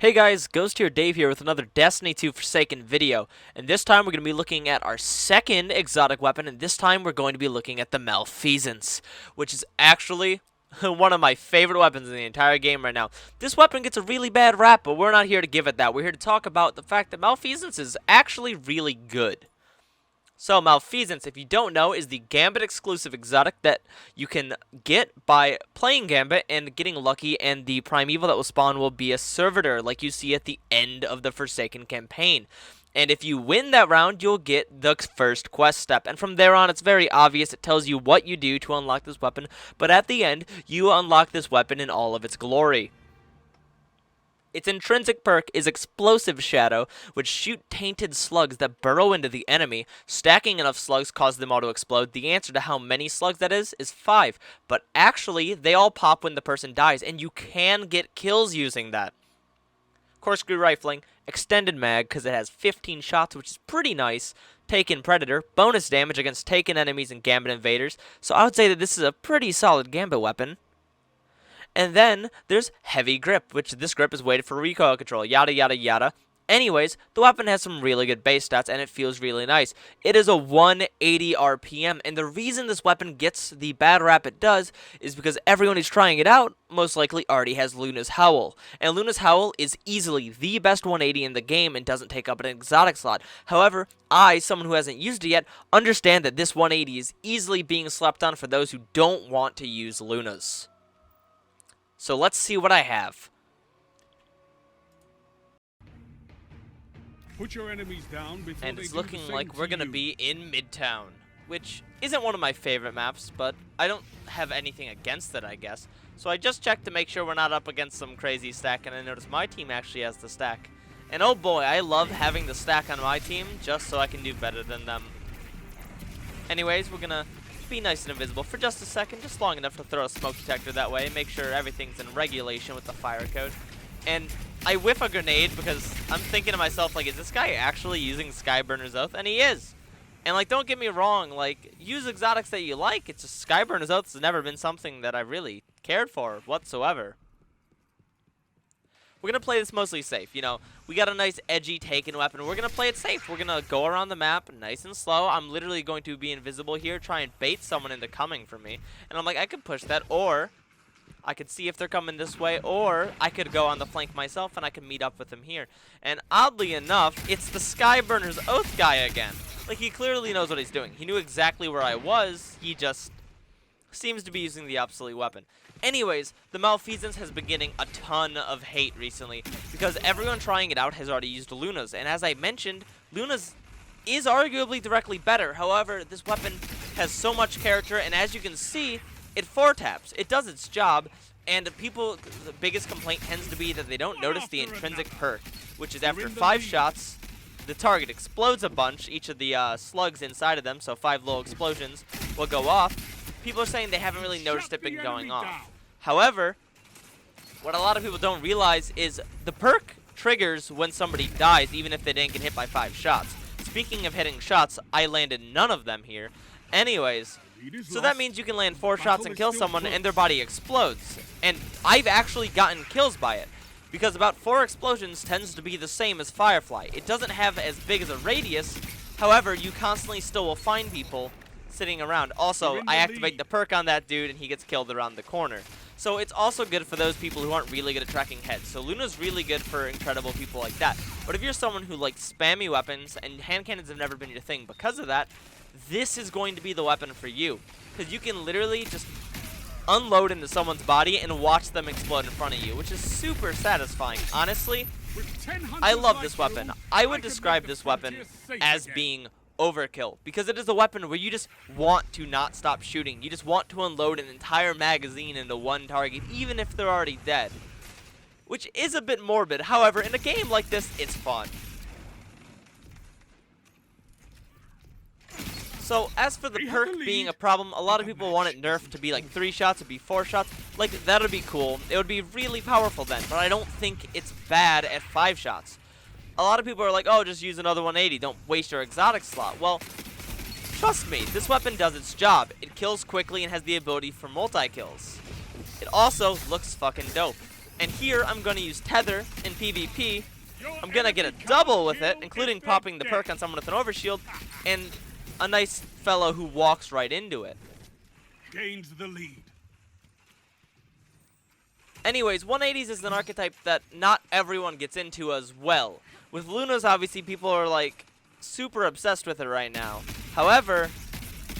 Hey guys, Ghost here, Dave here with another Destiny 2 Forsaken video, and this time we're going to be looking at our second exotic weapon, and this time we're going to be looking at the Malfeasance, which is actually one of my favorite weapons in the entire game right now. This weapon gets a really bad rap, but we're not here to give it that. We're here to talk about the fact that Malfeasance is actually really good. So, Malfeasance, if you don't know, is the Gambit exclusive exotic that you can get by playing Gambit and getting lucky, and the primeval that will spawn will be a servitor, like you see at the end of the Forsaken campaign. And if you win that round, you'll get the first quest step. And from there on, it's very obvious. It tells you what you do to unlock this weapon, but at the end, you unlock this weapon in all of its glory. Its intrinsic perk is Explosive Shadow, which shoot tainted slugs that burrow into the enemy. Stacking enough slugs cause them all to explode. The answer to how many slugs that is 5. But actually, they all pop when the person dies, and you can get kills using that. Corkscrew Rifling, Extended Mag, because it has 15 shots, which is pretty nice. Taken Predator, bonus damage against taken enemies and Gambit invaders. So I would say that this is a pretty solid Gambit weapon. And then there's Heavy Grip, which this grip is weighted for recoil control, yada yada yada. Anyways, the weapon has some really good base stats, and it feels really nice. It is a 180 RPM, and the reason this weapon gets the bad rap it does is because everyone who's trying it out most likely already has Luna's Howl. And Luna's Howl is easily the best 180 in the game and doesn't take up an exotic slot. However, I, someone who hasn't used it yet, understand that this 180 is easily being slept on for those who don't want to use Luna's. So let's see what I have. Put your enemies down before And they it's do the looking same like we're to going to you. be in Midtown, which isn't one of my favorite maps, but I don't have anything against it, I guess. So I just checked to make sure we're not up against some crazy stack, and I noticed my team actually has the stack. And oh boy, I love having the stack on my team just so I can do better than them. Anyways, we're going to be nice and invisible for just a second, just long enough to throw a smoke detector that way, make sure everything's in regulation with the fire code. And I whiff a grenade because I'm thinking to myself, like, is this guy actually using Skyburner's Oath? And he is. And, like, don't get me wrong, like, use exotics that you like. It's just Skyburner's Oath has never been something that I really cared for whatsoever. We're going to play this mostly safe, you know. We got a nice edgy taken weapon. We're going to play it safe. We're going to go around the map nice and slow. I'm literally going to be invisible here, try and bait someone into coming for me. And I'm like, I could push that, or I could see if they're coming this way, or I could go on the flank myself and I could meet up with them here. And oddly enough, it's the Skyburner's Oath guy again. Like, he clearly knows what he's doing. He knew exactly where I was. He just seems to be using the obsolete weapon. Anyways, the Malfeasance has been getting a ton of hate recently because everyone trying it out has already used Luna's. And as I mentioned, Luna's is arguably directly better. However, this weapon has so much character, and as you can see, it 4-taps. It does its job, and people, the biggest complaint tends to be that they don't notice the intrinsic perk, which is after 5 shots, the target explodes a bunch. Each of the slugs inside of them, so 5 little explosions, will go off. People are saying they haven't really noticed it been going off. However, what a lot of people don't realize is the perk triggers when somebody dies, even if they didn't get hit by 5 shots. Speaking of hitting shots, I landed none of them here. Anyways, so that means you can land 4 shots and kill someone and their body explodes. And I've actually gotten kills by it, because about 4 explosions tends to be the same as Firefly. It doesn't have as big as a radius, however, you constantly still will find people sitting around. Also, I activate the perk on that dude and he gets killed around the corner. So it's also good for those people who aren't really good at tracking heads. So Luna's really good for incredible people like that. But if you're someone who likes spammy weapons, and hand cannons have never been your thing because of that, this is going to be the weapon for you. Because you can literally just unload into someone's body and watch them explode in front of you, which is super satisfying. Honestly, I love this weapon. I would describe this weapon as being overkill, because it is a weapon where you just want to not stop shooting. You just want to unload an entire magazine into one target, even if they're already dead. Which is a bit morbid. However, in a game like this, it's fun. So, as for the perk being a problem, a lot of people want it nerfed to be like 3 shots, it'd be 4 shots. Like, that would be cool. It would be really powerful then, but I don't think it's bad at 5 shots. A lot of people are like, oh, just use another 180. Don't waste your exotic slot. Well, trust me, this weapon does its job. It kills quickly and has the ability for multi-kills. It also looks fucking dope. And here I'm going to use Tether in PvP. I'm going to get a double with it, including popping the perk on someone with an overshield, and a nice fellow who walks right into it. Gains the lead. Anyways, 180s is an archetype that not everyone gets into as well. With Luna's, obviously, people are, like, super obsessed with it right now. However,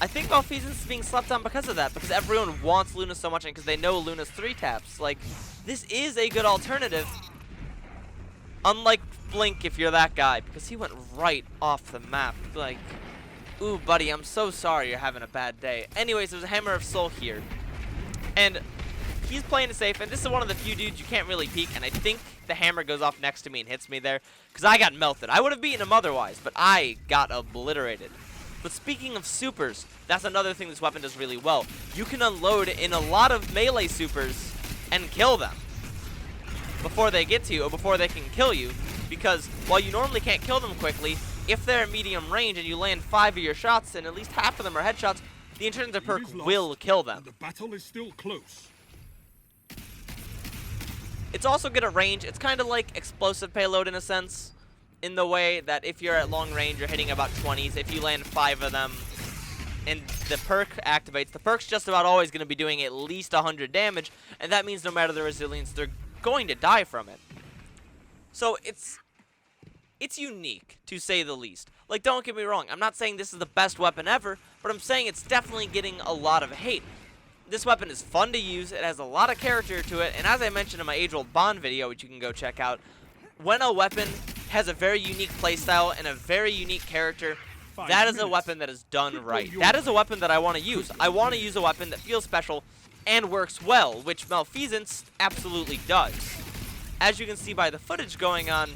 I think Malfeasance is being slept on because of that, because everyone wants Luna so much and because they know Luna's 3-taps. Like, this is a good alternative. Unlike Blink, if you're that guy, because he went right off the map. Like, ooh, buddy, I'm so sorry you're having a bad day. Anyways, there's a Hammer of Soul here. And he's playing it safe, and this is one of the few dudes you can't really peek, and I think the hammer goes off next to me and hits me there, because I got melted. I would have beaten him otherwise, but I got obliterated. But speaking of supers, that's another thing this weapon does really well. You can unload in a lot of melee supers and kill them before they get to you, or before they can kill you, because while you normally can't kill them quickly, if they're at medium range and you land 5 of your shots and at least half of them are headshots, the intrinsic perk will kill them. The battle is still close. It's also good at range. It's kind of like explosive payload in a sense, in the way that if you're at long range, you're hitting about 20s. If you land 5 of them and the perk activates, the perk's just about always going to be doing at least 100 damage, and that means no matter the resilience, they're going to die from it. So it's unique, to say the least. Like, don't get me wrong, I'm not saying this is the best weapon ever, but I'm saying it's definitely getting a lot of hate. This weapon is fun to use, it has a lot of character to it, and as I mentioned in my age-old Bond video, which you can go check out, when a weapon has a very unique playstyle and a very unique character, that is a weapon that is done right. That is a weapon that I want to use. I want to use a weapon that feels special and works well, which Malfeasance absolutely does. As you can see by the footage going on,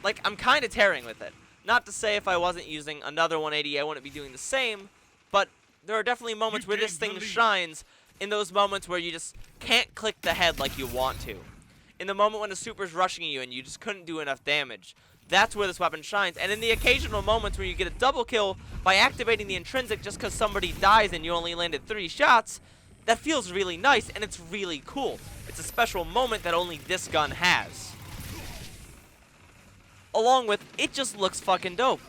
like, I'm kind of tearing with it. Not to say if I wasn't using another 180, I wouldn't be doing the same, but there are definitely moments where this thing shines, in those moments where you just can't click the head like you want to. In the moment when a super's rushing you and you just couldn't do enough damage. That's where this weapon shines. And in the occasional moments where you get a double kill by activating the intrinsic just because somebody dies and you only landed 3 shots, that feels really nice and it's really cool. It's a special moment that only this gun has. Along with, it just looks fucking dope.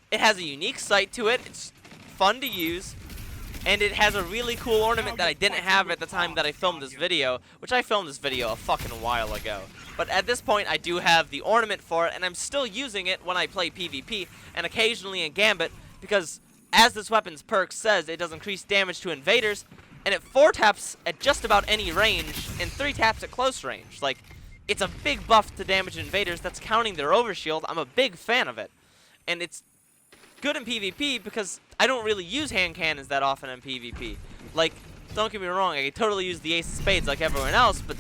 It has a unique sight to it, it's fun to use, and it has a really cool ornament that I didn't have at the time that I filmed this video, which I filmed this video a fucking while ago. But at this point, I do have the ornament for it, and I'm still using it when I play PvP, and occasionally in Gambit, because as this weapon's perk says, it does increase damage to invaders, and it 4-taps at just about any range, and 3-taps at close range. Like, it's a big buff to damage invaders that's counting their overshield. I'm a big fan of it. And it's good in PvP because I don't really use hand cannons that often in PvP. Like, don't get me wrong, I can totally use the Ace of Spades like everyone else, but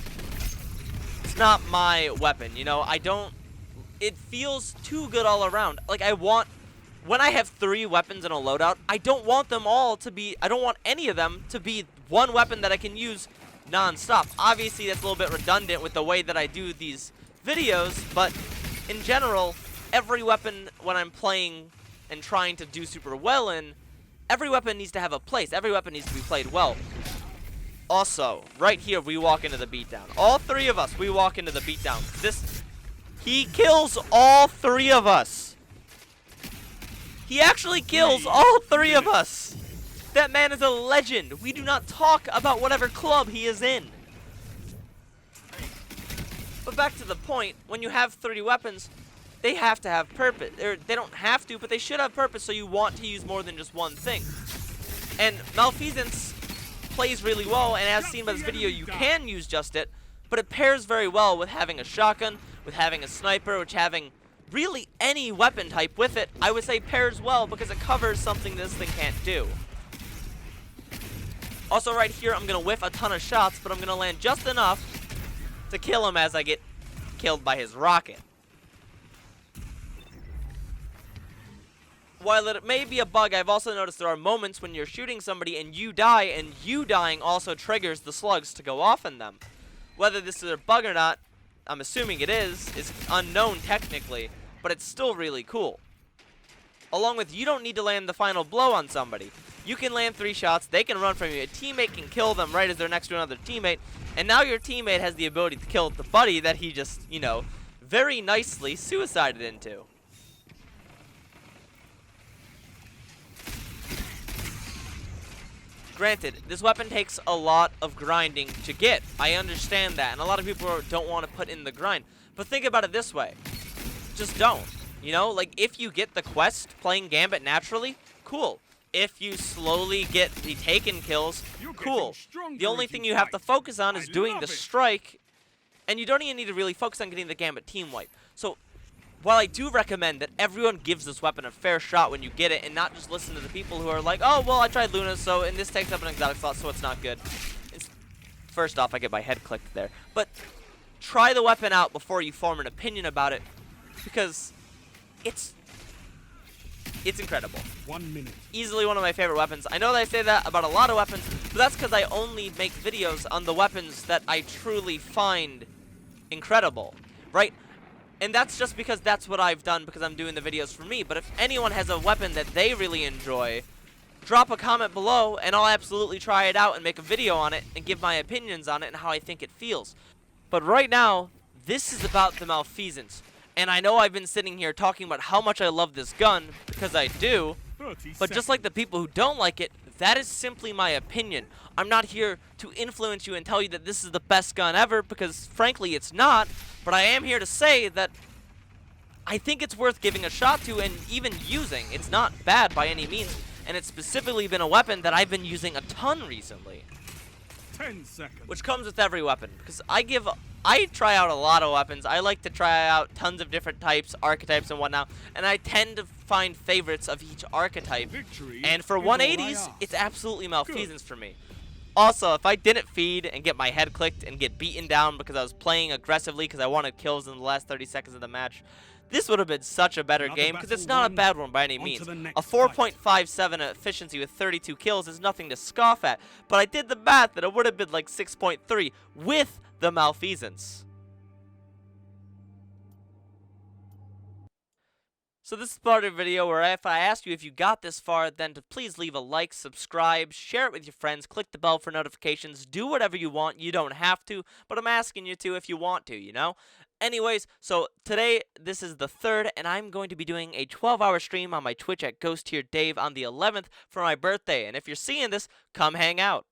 it's not my weapon, you know? It feels too good all around. Like, when I have 3 weapons in a loadout, I don't want any of them to be one weapon that I can use non-stop. Obviously, that's a little bit redundant with the way that I do these videos, but in general, every weapon when I'm playing and trying to do super well in, every weapon needs to have a place. Every weapon needs to be played well. Also, right here, we walk into the beatdown. All 3 of us, we walk into the beatdown. He kills all 3 of us. He actually kills all 3 of us. That man is a legend. We do not talk about whatever club he is in. But back to the point, when you have 3 weapons, they have to have purpose. They don't have to, but they should have purpose, so you want to use more than just one thing. And Malfeasance plays really well, and as seen by this video, you can use just it, but it pairs very well with having a shotgun, with having a sniper, with having really any weapon type with it. I would say pairs well because it covers something this thing can't do. Also right here, I'm going to whiff a ton of shots, but I'm going to land just enough to kill him as I get killed by his rocket. While it may be a bug, I've also noticed there are moments when you're shooting somebody and you die, and you dying also triggers the slugs to go off in them. Whether this is a bug or not, I'm assuming it is unknown technically, but it's still really cool. Along with, you don't need to land the final blow on somebody. You can land 3 shots, they can run from you, a teammate can kill them right as they're next to another teammate, and now your teammate has the ability to kill the buddy that he just, you know, very nicely suicided into. Granted, this weapon takes a lot of grinding to get. I understand that, and a lot of people don't want to put in the grind. But think about it this way. Just don't. You know, like, if you get the quest playing Gambit naturally, cool. If you slowly get the taken kills, cool. The only thing you have to focus on is doing the strike, and you don't even need to really focus on getting the Gambit team wipe. So, while I do recommend that everyone gives this weapon a fair shot when you get it and not just listen to the people who are like, oh, well, I tried Luna, and this takes up an exotic slot, so it's not good. First off, I get my head clicked there. But try the weapon out before you form an opinion about it, because it's incredible. 1 minute. Easily one of my favorite weapons. I know that I say that about a lot of weapons, but that's because I only make videos on the weapons that I truly find incredible, right? And that's just because that's what I've done because I'm doing the videos for me. But if anyone has a weapon that they really enjoy, drop a comment below and I'll absolutely try it out and make a video on it and give my opinions on it and how I think it feels. But right now, this is about the Malfeasance. And I know I've been sitting here talking about how much I love this gun, because I do. But just like the people who don't like it, that is simply my opinion. I'm not here to influence you and tell you that this is the best gun ever, because frankly it's not. But I am here to say that I think it's worth giving a shot to and even using. It's not bad by any means, and it's specifically been a weapon that I've been using a ton recently. 10 seconds. Which comes with every weapon, because I try out a lot of weapons. I like to try out tons of different types, archetypes, and whatnot, and I tend to find favorites of each archetype. Victory And for is all I 180s, ask. it's absolutely Malfeasance for me. Also, if I didn't feed and get my head clicked and get beaten down because I was playing aggressively because I wanted kills in the last 30 seconds of the match, this would have been such a better Another game because it's battle not a won. bad one by any On to means. the next A 4.57 efficiency with 32 kills is nothing to scoff at, but I did the math that it would have been like 6.3 with the Malfeasance. So this is part of the video where if I ask you if you got this far, then to please leave a like, subscribe, share it with your friends, click the bell for notifications, do whatever you want. You don't have to, but I'm asking you to if you want to, you know? Anyways, so today, this is the 3rd, and I'm going to be doing a 12-hour stream on my Twitch at Ghost Tier Dave on the 11th for my birthday. And if you're seeing this, come hang out.